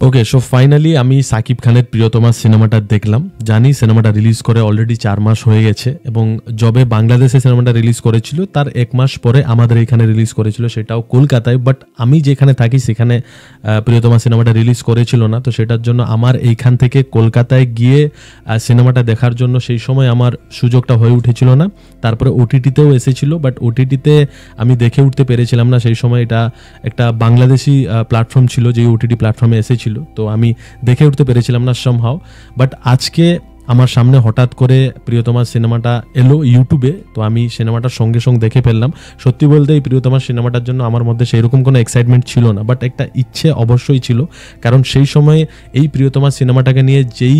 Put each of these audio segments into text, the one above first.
ওকে, so finally আমি সাকিব খানের প্রিয়তমা সিনেমাটা দেখলাম। জানি সিনেমাটা রিলিজ করে অলরেডি 4 মাস হয়ে গেছে এবং যবে বাংলাদেশে সিনেমাটা রিলিজ করেছিল তার 1 মাস পরে আমাদের এখানে রিলিজ করেছিল, সেটাও কলকাতায়। বাট আমি যেখানে থাকি সেখানে প্রিয়তমা সিনেমাটা রিলিজ করেছিল না, তো সেটার জন্য আমার এইখান থেকে কলকাতায় গিয়ে সিনেমাটা দেখার জন্য সেই সময় আমার সুযোগটা হয়ে উঠেছিল না। তারপরে ওটিটিতেও এসেছিল, বাট ওটিটিতে আমি দেখে উঠতে পেরেছিলাম না। সেই সময় এটা একটা বাংলাদেশি প্ল্যাটফর্ম ছিল, যে ওটিটি প্ল্যাটফর্মে এসেছিল, তো আমি দেখে উঠতে পেরেছিলাম না সামহাও। বাট আজকে আমার সামনে হঠাৎ করে প্রিয়তমা সিনেমাটা এলো ইউটিউবে, তো আমি সিনেমাটার সঙ্গে সঙ্গে দেখে ফেললাম। সত্যি বলতে এই প্রিয়তমা সিনেমাটার জন্য আমার মধ্যে সেইরকম কোনো এক্সাইটমেন্ট ছিল না, বাট একটা ইচ্ছে অবশ্যই ছিল। কারণ সেই সময়ে এই প্রিয়তমা সিনেমাটাকে নিয়ে যেই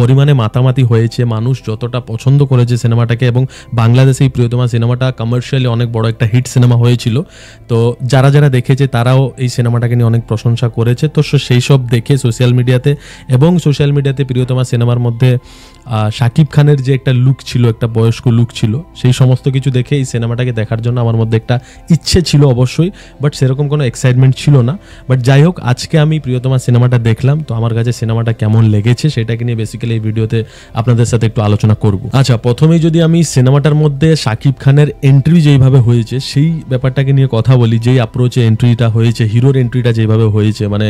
পরিমাণে মাতামাতি হয়েছে, মানুষ যতটা পছন্দ করেছে সিনেমাটাকে, এবং বাংলাদেশে এই প্রিয়তমা সিনেমাটা কমার্শিয়ালি অনেক বড় একটা হিট সিনেমা হয়েছিল। তো যারা যারা দেখেছে তারাও এই সিনেমাটাকে নিয়ে অনেক প্রশংসা করেছে। তো সেই সব দেখে সোশ্যাল মিডিয়াতে প্রিয়তমা সিনেমার মধ্যে শাকিব খানের যে একটা লুক ছিল, একটা বয়স্ক লুক ছিল, সেই সমস্ত কিছু দেখে এই সিনেমাটাকে দেখার জন্য আমার মধ্যে একটা ইচ্ছে ছিল অবশ্যই, বাট সেরকম কোনো এক্সাইটমেন্ট ছিল না। বাট যাই হোক, আজকে আমি প্রিয়তমা সিনেমাটা দেখলাম, তো আমার কাছে সিনেমাটা কেমন লেগেছে সেটাকে নিয়ে বেসিক্যালি এই ভিডিওতে আপনাদের সাথে একটু আলোচনা করব। আচ্ছা, প্রথমেই যদি আমি সিনেমাটার মধ্যে শাকিব খানের এন্ট্রি যেইভাবে হয়েছে সেই ব্যাপারটাকে নিয়ে কথা বলি, যেই অ্যাপ্রোচে এন্ট্রিটা হয়েছে, হিরোর এন্ট্রিটা যেভাবে হয়েছে, মানে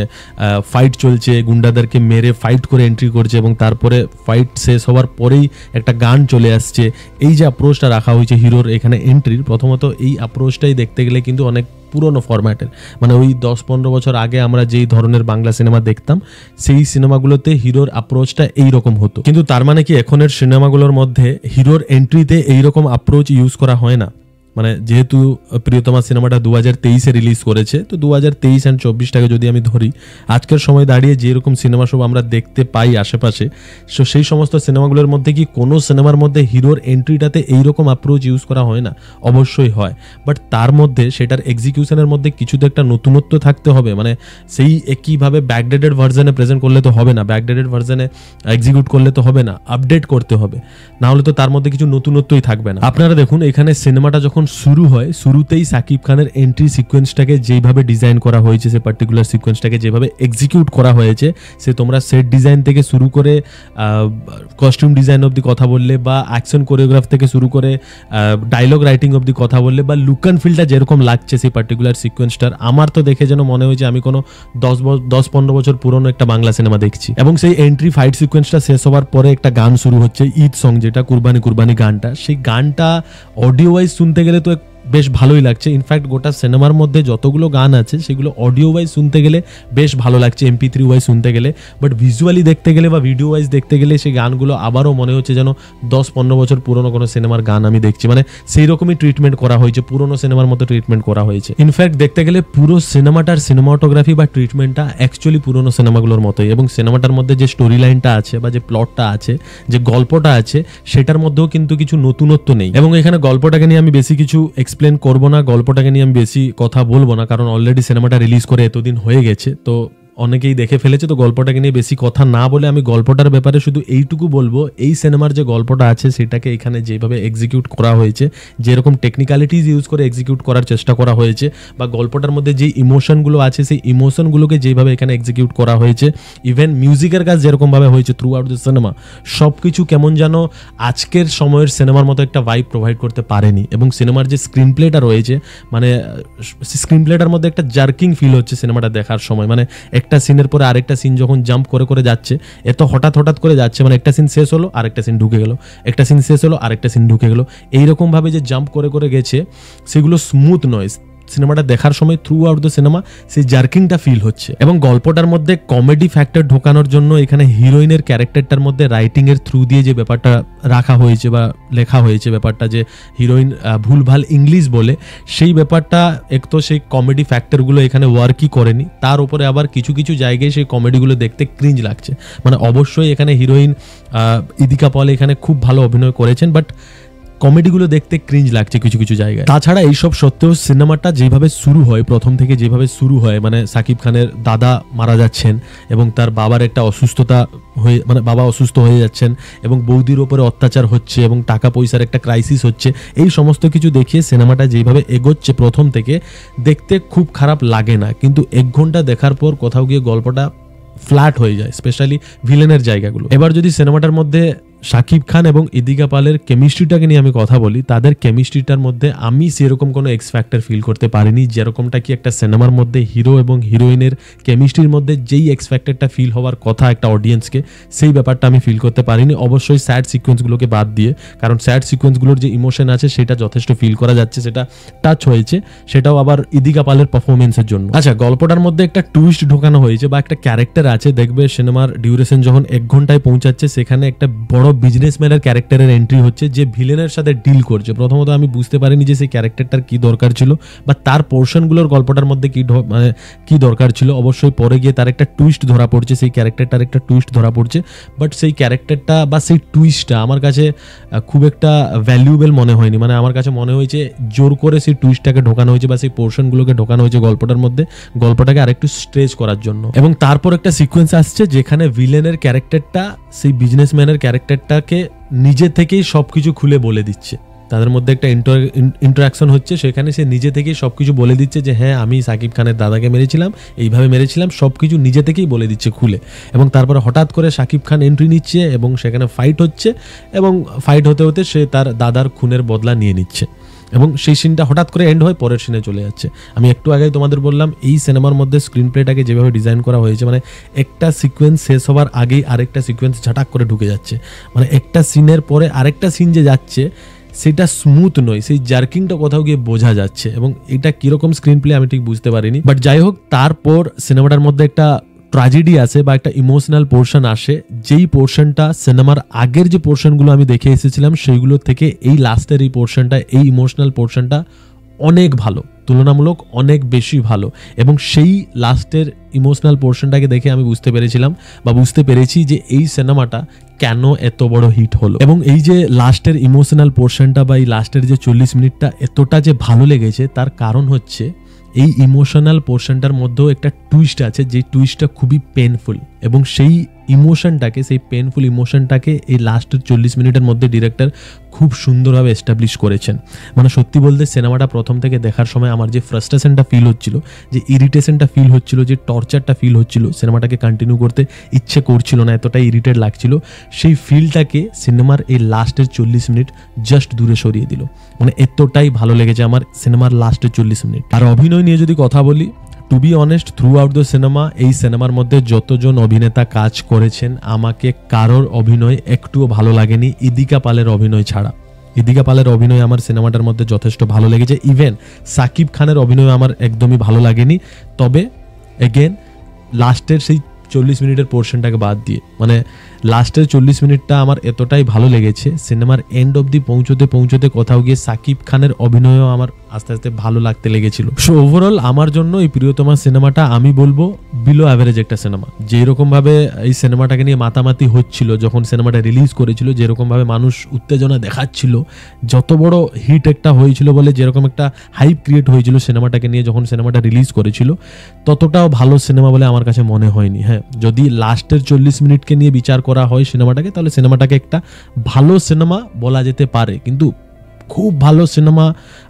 ফাইট চলছে, গুন্ডাদেরকে মেরে ফাইট করে এন্ট্রি করছে এবং তারপরে ফাইট শেষ হওয়ার পরেই একটা গান চলে আসছে। এই যে অ্যাপ্রোচটা রাখা হয়েছে হিরোর এখানে এন্ট্রির, প্রথমত এই অ্যাপ্রোচটাই দেখতে গেলে কিন্তু অনেক পুরনো ফরম্যাটের, মানে ওই 10-15 বছর আগে আমরা যেই ধরনের বাংলা সিনেমা দেখতাম সেই সিনেমাগুলোতে হিরোর অ্যাপ্রোচটা এইরকম হতো। কিন্তু তার মানে কি এখনের সিনেমাগুলোর মধ্যে হিরোর এন্ট্রিতে এইরকম অ্যাপ্রোচ ইউজ করা হয় না? মানে যেহেতু প্রিয়তমা সিনেমাটা 2023-এ রিলিজ করেছে, তো 2023 আর 24টাকে যদি আমি ধরি, আজকের সময় দাঁড়িয়ে যেরকম সিনেমা সব আমরা দেখতে পাই আশেপাশে, সো সেই সমস্ত সিনেমাগুলোর মধ্যে কি কোনো সিনেমার মধ্যে হিরোর এন্ট্রিটাতে এইরকম অ্যাপ্রোচ ইউজ করা হয় না? অবশ্যই হয়, বাট তার মধ্যে সেটার এক্সিকিউশনের মধ্যে কিছু তো একটা নতুনত্ব থাকতে হবে। মানে সেই একইভাবে ব্যাকডেটেড ভার্জনে প্রেজেন্ট করলে তো হবে না, ব্যাকডেটেড ভার্জনে এক্সিকিউট করলে তো হবে না, আপডেট করতে হবে, না হলে তো তার মধ্যে কিছু নতুনত্বই থাকবে না। আপনারা দেখুন, এখানে সিনেমাটা যখন শুরু হয়, শুরুতেই সাকিব খানের এন্ট্রি সিকোয়েন্সটাকে যেভাবে ডিজাইন করা হয়েছে, সে পার্টিকুলার সিকোয়েন্সটাকে যেভাবে এক্সিকিউট করা হয়েছে, সে তোমরা সেট ডিজাইন থেকে শুরু করে কস্টিউম ডিজাইন অবধি কথা বললে, বা অ্যাকশন কোরিওগ্রাফ থেকে শুরু করে ডায়লগ রাইটিং অবধি কথা বললে, বা লুক অ্যান্ড ফিলটা যেরকম লাগছে সেই পার্টিকুলার সিকোয়েন্সটার, আমার তো দেখে যেন মনে হয়েছে আমি কোনো 10-15 বছর পুরনো একটা বাংলা সিনেমা দেখছি। এবং সেই এন্ট্রি ফাইট সিকোয়েন্সটা শেষ হওয়ার পরে একটা গান শুরু হচ্ছে, ঈদ সং, যেটা কুরবানি কুরবানি গানটা, সেই গানটা অডিও ওয়াইজ শুনতে গেলে তো বেশ ভালোই লাগছে। ইনফ্যাক্ট গোটা সিনেমার মধ্যে যতগুলো গান আছে সেগুলো অডিও ওয়াইজ শুনতে গেলে বেশ ভালো লাগছে, MP3 ওয়াইজ শুনতে গেলে, বাট ভিজুয়ালি দেখতে গেলে বা ভিডিও ওয়াইজ দেখতে গেলে সেই গানগুলো আবারও মনে হচ্ছে যেন 10-15 বছর পুরনো কোনো সিনেমার গান আমি দেখছি। মানে সেই রকমই ট্রিটমেন্ট করা হয়েছে, পুরনো সিনেমার মতো ট্রিটমেন্ট করা হয়েছে। ইনফ্যাক্ট দেখতে গেলে পুরো সিনেমাটার সিনেমাটোগ্রাফি বা ট্রিটমেন্টটা অ্যাকচুয়ালি পুরনো সিনেমাগুলোর মতোই, এবং সিনেমাটার মধ্যে যে স্টোরি লাইনটা আছে বা যে প্লটটা আছে, যে গল্পটা আছে, সেটার মধ্যেও কিন্তু কিছু নতুনত্ব নেই। এবং এখানে গল্পটাকে নিয়ে আমি বেশি কিছু এক্সপ্লেন করবো না, গল্পটাকে নিয়ে আমি বেশি কথা বলবো না, কারণ অলরেডি সিনেমাটা রিলিজ করে এতদিন হয়ে গেছে, তো অনেকেই দেখে ফেলেছে। তো গল্পটাকে নিয়ে বেশি কথা না বলে আমি গল্পটার ব্যাপারে শুধু এইটুকু বলবো, এই সিনেমার যে গল্পটা আছে সেটাকে এখানে যেভাবে এক্সিকিউট করা হয়েছে, যেরকম টেকনিক্যালিটিস ইউজ করে এক্সিকিউট করার চেষ্টা করা হয়েছে, বা গল্পটার মধ্যে যে ইমোশনগুলো আছে সেই ইমোশনগুলোকে যেভাবে এখানে এক্সিকিউট করা হয়েছে, ইভেন মিউজিকের কাজ যেরকমভাবে হয়েছে থ্রু আউট দ্য সিনেমা, সব কিছু কেমন যেন আজকের সময়ের সিনেমার মতো একটা ভাইব প্রোভাইড করতে পারেনি। এবং সিনেমার যে স্ক্রিন প্লেটা রয়েছে, মানে স্ক্রিন প্লেটার মধ্যে একটা জার্কিং ফিল হচ্ছে সিনেমাটা দেখার সময়, মানে একটা সিনের পরে আরেকটা সিন যখন জাম্প করে করে যাচ্ছে, এত হঠাৎ করে যাচ্ছে, মানে একটা সিন শেষ হলো আরেকটা সিন ঢুকে গেল, একটা সিন শেষ হলো আরেকটা সিন ঢুকে গেল, এইরকম ভাবে যে জাম্প করে করে গেছে, সেগুলো স্মুথ নয়। সিনেমাটা দেখার সময় থ্রু আউট দ্য সিনেমা সেই জার্কিংটা ফিল হচ্ছে। এবং গল্পটার মধ্যে কমেডি ফ্যাক্টর ঢোকানোর জন্য এখানে হিরোইনের ক্যারেক্টারটার মধ্যে রাইটিংয়ের থ্রু দিয়ে যে ব্যাপারটা রাখা হয়েছে বা লেখা হয়েছে, ব্যাপারটা যে হিরোইন ভুলভাল ইংলিশ বলে, সেই ব্যাপারটা এক তো সেই কমেডি ফ্যাক্টরগুলো এখানে ওয়ার্কই করেনি, তার উপরে আবার কিছু কিছু জায়গায় সেই কমেডিগুলো দেখতে ক্রিঞ্জ লাগছে। মানে অবশ্যই এখানে হিরোইন ইদিকা পল এখানে খুব ভালো অভিনয় করেছেন, বাট কমেডিগুলো দেখতে ক্রিঞ্জ লাগছে কিছু কিছু জায়গায়। তাছাড়া এইসব সত্ত্বেও সিনেমাটা যেভাবে শুরু হয়, প্রথম থেকে যেভাবে শুরু হয়, মানে সাকিব খানের দাদা মারা যাচ্ছেন এবং তার বাবার একটা অসুস্থতা হয়ে, মানে বাবা অসুস্থ হয়ে যাচ্ছেন এবং বৌদির ওপরে অত্যাচার হচ্ছে এবং টাকা পয়সার একটা ক্রাইসিস হচ্ছে, এই সমস্ত কিছু দেখিয়ে সিনেমাটা যেভাবে এগোচ্ছে প্রথম থেকে দেখতে খুব খারাপ লাগে না, কিন্তু 1 ঘন্টা দেখার পর কোথাও গিয়ে গল্পটা ফ্ল্যাট হয়ে যায়, স্পেশালি ভিলেনের জায়গাগুলো। এবার যদি সিনেমাটার মধ্যে শাকিব খান এবং ইদিকা পালের কেমিস্ট্রিটাকে নিয়ে আমি কথা বলি, তাদের কেমিস্ট্রিটার মধ্যে আমি সেরকম কোনো এক্স ফ্যাক্টর ফিল করতে পারিনি, যেরকমটা কি একটা সিনেমার মধ্যে হিরো এবং হিরোইনের কেমিস্ট্রির মধ্যে যেই এক্স ফ্যাক্টরটা ফিল হওয়ার কথা একটা অডিয়েন্সকে, সেই ব্যাপারটা আমি ফিল করতে পারিনি। অবশ্যই স্যাড সিকোয়েন্সগুলোকে বাদ দিয়ে, কারণ স্যাড সিকোয়েন্সগুলোর যে ইমোশন আছে সেটা যথেষ্ট ফিল করা যাচ্ছে, সেটা টাচ হয়েছে, সেটাও আবার ইদিকা পালের পারফরমেন্সের জন্য। আচ্ছা, গল্পটার মধ্যে একটা টুইস্ট ঢোকানো হয়েছে বা একটা ক্যারেক্টার আছে, দেখবে সিনেমার ডিউরেশন যখন 1 ঘন্টায় পৌঁছাচ্ছে, সেখানে একটা বড় বিজনেসম্যানের ক্যারেক্টারের এন্ট্রি হচ্ছে যে ভিলেনের সাথে ডিল করছে। প্রথমত আমি বুঝতে পারিনি যে সেই ক্যারেক্টারটার কি দরকার ছিল বা তার পোর্শনগুলোর গল্পটার মধ্যে কি দরকার ছিল। অবশ্যই পরে গিয়ে তার একটা টুইস্ট ধরা পড়ছে, সেই ক্যারেক্টারটার একটা টুইস্ট ধরা পড়ছে, বাট সেই ক্যারেক্টারটা বা সেই টুইস্টটা আমার কাছে খুব একটা ভ্যালুয়েবল মনে হয়নি। মানে আমার কাছে মনে হয়েছে জোর করে সেই টুইস্টটাকে ঢোকানো হয়েছে বা সেই পোর্শনগুলোকে ঢোকানো হয়েছে গল্পটার মধ্যে, গল্পটাকে আরেকটু স্ট্রেচ করার জন্য। এবং তারপর একটা সিকোয়েন্স আসছে যেখানে ভিলেনের ক্যারেক্টারটা সেই বিজনেসম্যানের ক্যারেক্টারটাকে নিজে থেকেই সবকিছু খুলে বলে দিচ্ছে। তাদের মধ্যে একটা ইন্টারাকশন হচ্ছে, সেখানে সে নিজে থেকেই সবকিছু বলে দিচ্ছে যে হ্যাঁ আমি সাকিব খানের দাদাকে মেরেছিলাম, এইভাবে মেরেছিলাম, সবকিছু নিজে থেকেই বলে দিচ্ছে খুলে। এবং তারপরে হঠাৎ করে সাকিব খান এন্ট্রি নিচ্ছে এবং সেখানে ফাইট হচ্ছে এবং ফাইট হতে হতে সে তার দাদার খুনের বদলা নিয়ে নিচ্ছে এবং সেই সিনটা হঠাৎ করে এন্ড হয়ে পরের সিনে চলে যাচ্ছে। আমি একটু আগেই তোমাদের বললাম এই সিনেমার মধ্যে স্ক্রিন প্লেটাকে যেভাবে ডিজাইন করা হয়েছে, মানে একটা সিকোয়েন্স শেষ হওয়ার আগেই আরেকটা সিকোয়েন্স ঝাটাক করে ঢুকে যাচ্ছে, মানে একটা সিনের পরে আরেকটা সিন যে যাচ্ছে সেটা স্মুথ নয়, সেই জার্কিংটা কোথাও গিয়ে বোঝা যাচ্ছে এবং এটা কিরকম স্ক্রিন প্লে আমি ঠিক বুঝতে পারিনি। বাট যাই হোক, তারপর সিনেমাটার মধ্যে একটা ট্র্যাজেডি আসে বা একটা ইমোশনাল পোর্শন আসে, যেই পোর্শনটা সিনেমার আগের যে পোর্শনগুলো আমি দেখে এসেছিলাম সেইগুলো থেকে এই লাস্টের এই পোর্শনটা, এই ইমোশনাল পোর্শনটা অনেক ভালো, তুলনামূলক অনেক বেশি ভালো। এবং সেই লাস্টের ইমোশনাল পোর্শনটাকে দেখে আমি বুঝতে পেরেছিলাম বা বুঝতে পেরেছি যে এই সিনেমাটা কেন এত বড় হিট হলো। এবং এই যে লাস্টের ইমোশনাল পোর্শনটা বা এই লাস্টের যে 40 মিনিটটা এতটা যে ভালো লেগেছে, তার কারণ হচ্ছে এই ইমোশনাল পোর্শনটার মধ্যেও একটা টুইস্ট আছে, যে টুইস্টটা খুবই পেনফুল এবং সেই ইমোশনটাকে, সেই পেনফুল ইমোশনটাকে এই লাস্টের 40 মিনিটের মধ্যে ডিরেক্টর খুব সুন্দরভাবে এস্টাবলিশ করেছেন। মানে সত্যি বলতে সিনেমাটা প্রথম থেকে দেখার সময় আমার যে ফ্রাস্ট্রেশনটা ফিল হচ্ছিল, যে ইরিটেশনটা ফিল হচ্ছিল, যে টর্চারটা ফিল হচ্ছিল, সিনেমাটাকে কন্টিনিউ করতে ইচ্ছে করছিল না, এতটাই ইরিটেট লাগছিল, সেই ফিলটাকে সিনেমার এই লাস্টের 40 মিনিট জাস্ট দূরে সরিয়ে দিল। মানে এতটাই ভালো লেগেছে আমার সিনেমার লাস্টের 40 মিনিট। আর অভিনয় নিয়ে যদি কথা বলি, to be honest, throughout the cinema এই সিনেমার মধ্যে যতজন অভিনেতা কাজ করেছেন আমাকে কারোর অভিনয় একটুও ভালো লাগেনি ইদিকা পালের অভিনয় ছাড়া। ইদিকা পালের অভিনয় আমার সিনেমাটার মধ্যে যথেষ্ট ভালো লেগেছে। ইভেন সাকিব খানের অভিনয় আমার একদমই ভালো লাগেনি। তবে এগেন লাস্টের সেই 40 মিনিটের পোর্শনটাকে বাদ দিয়ে, মানে লাস্টের 40 মিনিটটা আমার এতটাই ভালো লেগেছে, সিনেমার এন্ড অবধি পৌঁছতে কোথাও গিয়ে সাকিব খানের অভিনয়ও আমার আস্তে আস্তে ভালো লাগতে লেগেছিল। সো ওভারঅল আমার জন্য এই প্রিয়তমা সিনেমাটা আমি বলবো বিলো অ্যাভারেজ একটা সিনেমা। যেরকম ভাবে এই সিনেমাটাকে নিয়ে মাতামাতি হচ্ছিল যখন সিনেমাটা রিলিজ করেছিল, যেরকম ভাবে মানুষ উত্তেজনা দেখাচ্ছিল, যত বড় হিট একটা হয়েছিল বলে যেরকম একটা হাইপ ক্রিয়েট হয়েছিল সিনেমাটাকে নিয়ে যখন সিনেমাটা রিলিজ করেছিল, ততটাও ভালো সিনেমা বলে আমার কাছে মনে হয়নি। হ্যাঁ, যদি লাস্টের 40 মিনিটকে নিয়ে বিচার করা হয় সিনেমাটাকে, তাহলে সিনেমাটাকে একটা ভালো সিনেমা বলা যেতে পারে, কিন্তু খুব ভালো সিনেমা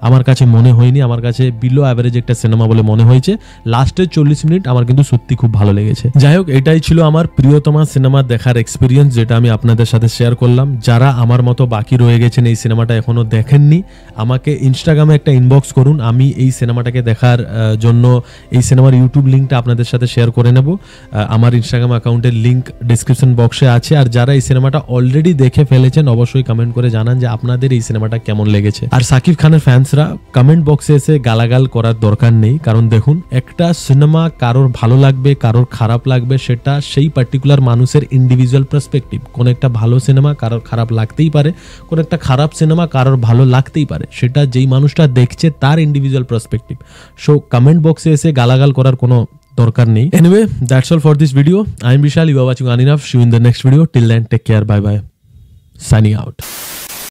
আমার কাছে মনে হয়নি। আমার কাছে বিলো অ্যাভারেজ একটা সিনেমা বলে মনে হয়েছে। লাস্টের 40 মিনিট আমার কিন্তু সত্যি খুব ভালো লেগেছে। যাই হোক, এটাই ছিল আমার প্রিয়তমা সিনেমা দেখার এক্সপিরিয়েন্স, যেটা আমি আপনাদের সাথে শেয়ার করলাম। যারা আমার মতো বাকি রয়ে গেছেন এই সিনেমাটা এখনো দেখেননি, আমাকে ইনস্টাগ্রামে একটা ইনবক্স করুন, আমি এই সিনেমাটাকে দেখার জন্য এই সিনেমার ইউটিউব লিঙ্কটা আপনাদের সাথে শেয়ার করে নেব। আমার ইনস্টাগ্রাম অ্যাকাউন্টের লিঙ্ক ডিসক্রিপশন বক্সে আছে। আর যারা এই সিনেমাটা অলরেডি দেখে ফেলেছেন অবশ্যই কমেন্ট করে জানান যে আপনাদের এই সিনেমাটা কেমন লেগেছে। আর সাকিব খানের ফ্যান্সরা কমেন্ট বক্সে এসে গালাগাল করার দরকার নেই, কারণ দেখুন একটা সিনেমা কারোর ভালো লাগবে কারোর খারাপ লাগবে সেটা সেই পার্টিকুলার মানুষের ইন্ডিভিজুয়াল পার্সপেক্টিভ। কোন একটা ভালো সিনেমা কারোর খারাপ লাগতেই পারে, কোন একটা খারাপ সিনেমা কারোর ভালো লাগতেই পারে, সেটা যেই মানুষটা দেখছে তার ইন্ডিভিজুয়াল পার্সপেক্টিভ। সো কমেন্ট বক্সে এসে গালাগাল করার কোনো দরকার নেই। Anyway, that's all for this video. I am Bishal, you are watching unenough. See you in the next video. Till then take care, bye bye, signing out.